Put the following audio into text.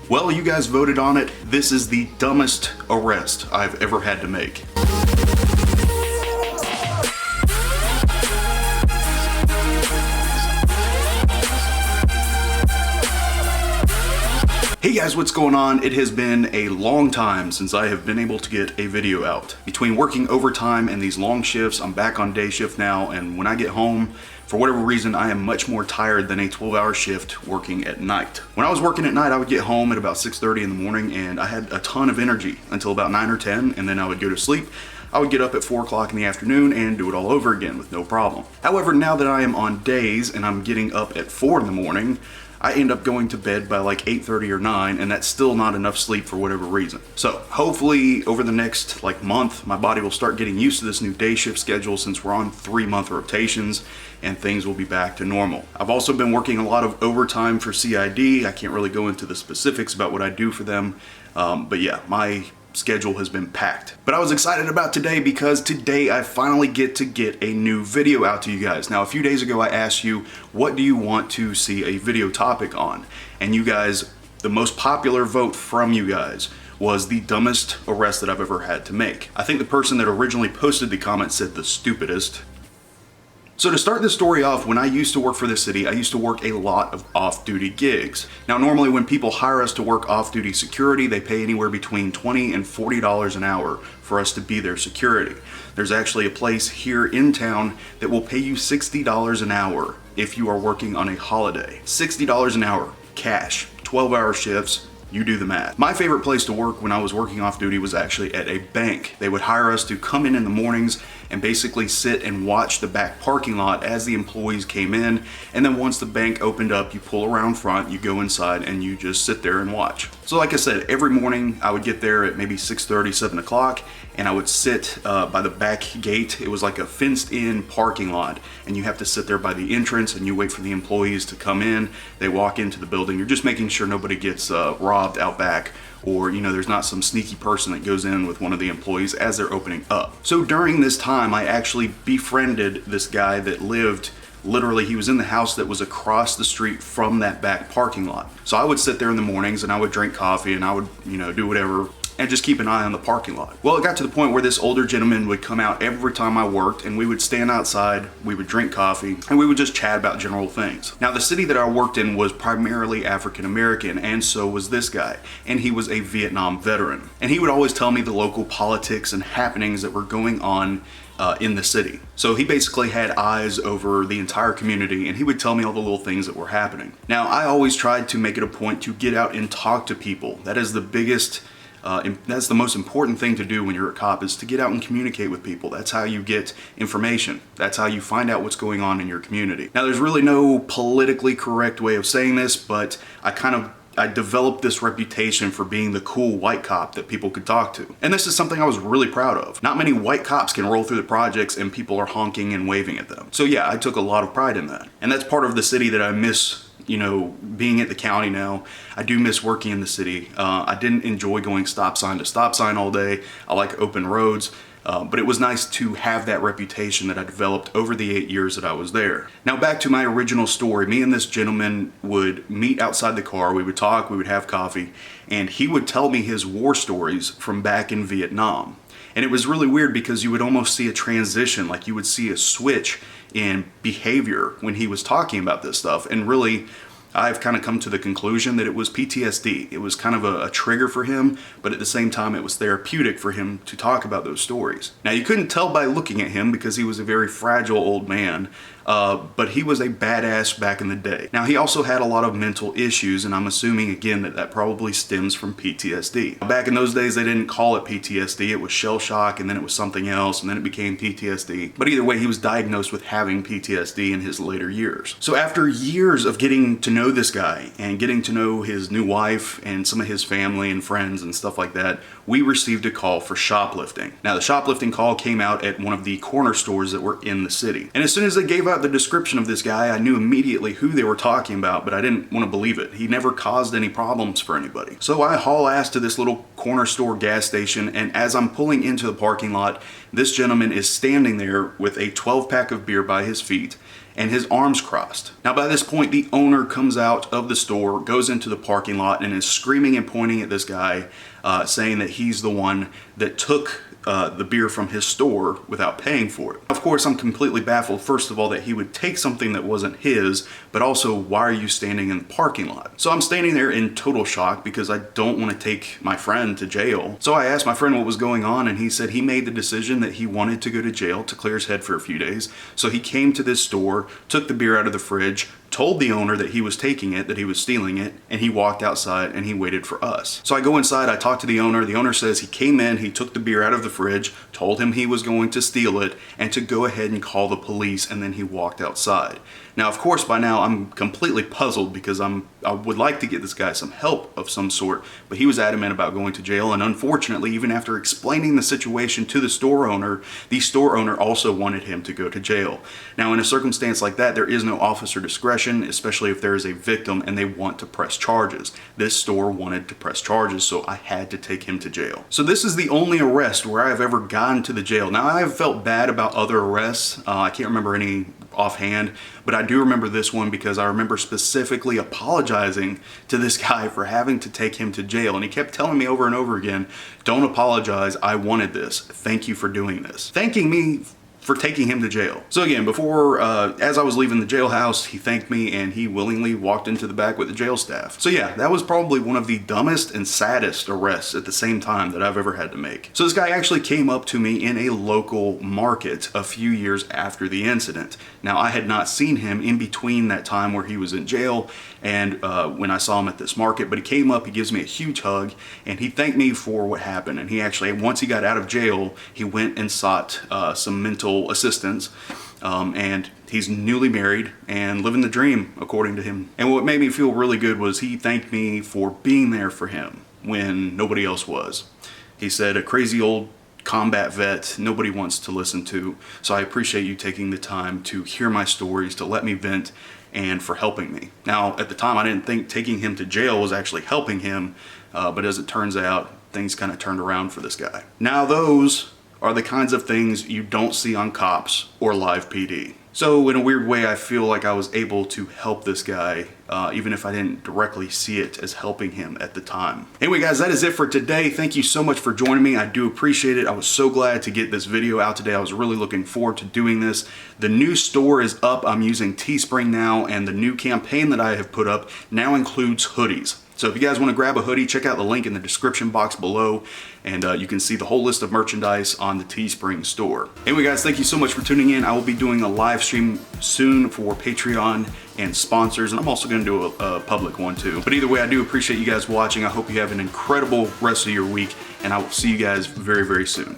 Well, you guys voted on it. This is the dumbest arrest I've ever had to make. Hey guys, what's going on? It has been a long time since I have been able to get a video out. Between working overtime and these long shifts, I'm back on day shift now, and when I get home, for whatever reason, I am much more tired than a 12-hour shift working at night. When I was working at night, I would get home at about 6:30 in the morning, and I had a ton of energy until about 9 or 10, and then I would go to sleep. I would get up at 4 o'clock in the afternoon and do it all over again with no problem. However, now that I am on days and I'm getting up at 4 in the morning, I end up going to bed by like 8:30 or 9, and that's still not enough sleep for whatever reason. So hopefully over the next month, my body will start getting used to this new day shift schedule since we're on 3-month rotations, and things will be back to normal. I've also been working a lot of overtime for CID. I can't really go into the specifics about what I do for them, but yeah, my schedule has been packed. But I was excited about today because today I finally get to get a new video out to you guys. Now, a few days ago I asked you, what do you want to see a video topic on? And you guys, the most popular vote from you guys was the dumbest arrest that I've ever had to make. I think the person that originally posted the comment said the stupidest. So to start this story off, when I used to work for the city, I used to work a lot of off-duty gigs. Now, normally when people hire us to work off-duty security, they pay anywhere between $20 and $40 an hour for us to be their security. There's actually a place here in town that will pay you $60 an hour if you are working on a holiday. $60 an hour, cash, 12-hour shifts. You do the math. My favorite place to work when I was working off duty was actually at a bank. They would hire us to come in the mornings and basically sit and watch the back parking lot as the employees came in. And then once the bank opened up, you pull around front, you go inside, and you just sit there and watch. So like I said, every morning I would get there at maybe 6:30, 7 o'clock, and I would sit by the back gate. It was like a fenced in parking lot, and you have to sit there by the entrance and you wait for the employees to come in. They walk into the building. You're just making sure nobody gets robbed out back, or there's not some sneaky person that goes in with one of the employees as they're opening up. So during this time, I actually befriended this guy that lived literally, he was in the house that was across the street from that back parking lot. So I would sit there in the mornings and I would drink coffee and I would, do whatever and just keep an eye on the parking lot. Well, it got to the point where this older gentleman would come out every time I worked, and we would stand outside, we would drink coffee, and we would just chat about general things. Now, the city that I worked in was primarily African American, and so was this guy, and he was a Vietnam veteran. And he would always tell me the local politics and happenings that were going on in the city. So he basically had eyes over the entire community, and he would tell me all the little things that were happening. Now, I always tried to make it a point to get out and talk to people. That is the biggest that's the most important thing to do when you're a cop, is to get out and communicate with people. That's how you get information. That's how you find out what's going on in your community. Now, there's really no politically correct way of saying this, but I developed this reputation for being the cool white cop that people could talk to. And this is something I was really proud of. Not many white cops can roll through the projects and people are honking and waving at them. So yeah, I took a lot of pride in that. And that's part of the city that I miss. Being at the county now, I do miss working in the city. I didn't enjoy going stop sign to stop sign all day. I like open roads, but it was nice to have that reputation that I developed over the 8 years that I was there. Now, back to my original story. Me and this gentleman would meet outside the car. We would talk, we would have coffee, and he would tell me his war stories from back in Vietnam. And it was really weird because you would almost see a transition, like you would see a switch in behavior when he was talking about this stuff. And really, I've kind of come to the conclusion that it was PTSD. It was kind of a trigger for him, but at the same time, it was therapeutic for him to talk about those stories. Now, you couldn't tell by looking at him because he was a very fragile old man, but he was a badass back in the day. Now, he also had a lot of mental issues, and I'm assuming, again, that probably stems from PTSD. Back in those days, they didn't call it PTSD. It was shell shock, and then it was something else, and then it became PTSD. But either way, he was diagnosed with having PTSD in his later years. So after years of getting to know this guy and getting to know his new wife and some of his family and friends and stuff like that, we received a call for shoplifting. Now, the shoplifting call came out at one of the corner stores that were in the city. And as soon as they gave out the description of this guy, I knew immediately who they were talking about, but I didn't want to believe it. He never caused any problems for anybody. So I haul ass to this little corner store gas station, and as I'm pulling into the parking lot, this gentleman is standing there with a 12-pack of beer by his feet, and his arms crossed. Now by this point, the owner comes out of the store, goes into the parking lot, and is screaming and pointing at this guy, saying that he's the one that took the beer from his store without paying for it. Of course, I'm completely baffled, first of all, that he would take something that wasn't his, but also, why are you standing in the parking lot? So I'm standing there in total shock because I don't want to take my friend to jail. So I asked my friend what was going on, and he said he made the decision that he wanted to go to jail to clear his head for a few days. So he came to this store, took the beer out of the fridge, told the owner that he was taking it, that he was stealing it, and he walked outside and he waited for us. So I go inside, I talk to the owner. The owner says he came in, he took the beer out of the fridge, told him he was going to steal it, and to go ahead and call the police, and then he walked outside. Now, of course, by now I'm completely puzzled because I would like to get this guy some help of some sort, but he was adamant about going to jail, and unfortunately, even after explaining the situation to the store owner also wanted him to go to jail. Now, in a circumstance like that, there is no officer discretion, especially if there is a victim and they want to press charges. This store wanted to press charges, so I had to take him to jail. So this is the only arrest where I've ever gotten to the jail. Now, I have felt bad about other arrests. I can't remember any offhand, but I do remember this one because I remember specifically apologizing to this guy for having to take him to jail, and he kept telling me over and over again, don't apologize, I wanted this, thank you for doing this, thanking me for taking him to jail. So again, before, as I was leaving the jailhouse, he thanked me and he willingly walked into the back with the jail staff. So yeah, that was probably one of the dumbest and saddest arrests at the same time that I've ever had to make. So this guy actually came up to me in a local market a few years after the incident. Now, I had not seen him in between that time where he was in jail and when I saw him at this market, but he came up, he gives me a huge hug, and he thanked me for what happened. And he actually, once he got out of jail, he went and sought some mental assistance, and he's newly married and living the dream, according to him. And what made me feel really good was he thanked me for being there for him when nobody else was. He said, a crazy old combat vet nobody wants to listen to, so I appreciate you taking the time to hear my stories, to let me vent, and for helping me. Now, at the time, I didn't think taking him to jail was actually helping him, but as it turns out, things kind of turned around for this guy. Now, those are the kinds of things you don't see on Cops or Live PD. So in a weird way, I feel like I was able to help this guy, even if I didn't directly see it as helping him at the time. Anyway, guys, that is it for today. Thank you so much for joining me. I do appreciate it. I was so glad to get this video out today. I was really looking forward to doing this. The new store is up. I'm using Teespring now, and the new campaign that I have put up now includes hoodies. So if you guys want to grab a hoodie, check out the link in the description box below, and you can see the whole list of merchandise on the Teespring store. Anyway, guys, thank you so much for tuning in. I will be doing a live stream soon for Patreon and sponsors, and I'm also going to do a public one too. But either way, I do appreciate you guys watching. I hope you have an incredible rest of your week, and I will see you guys very, very soon.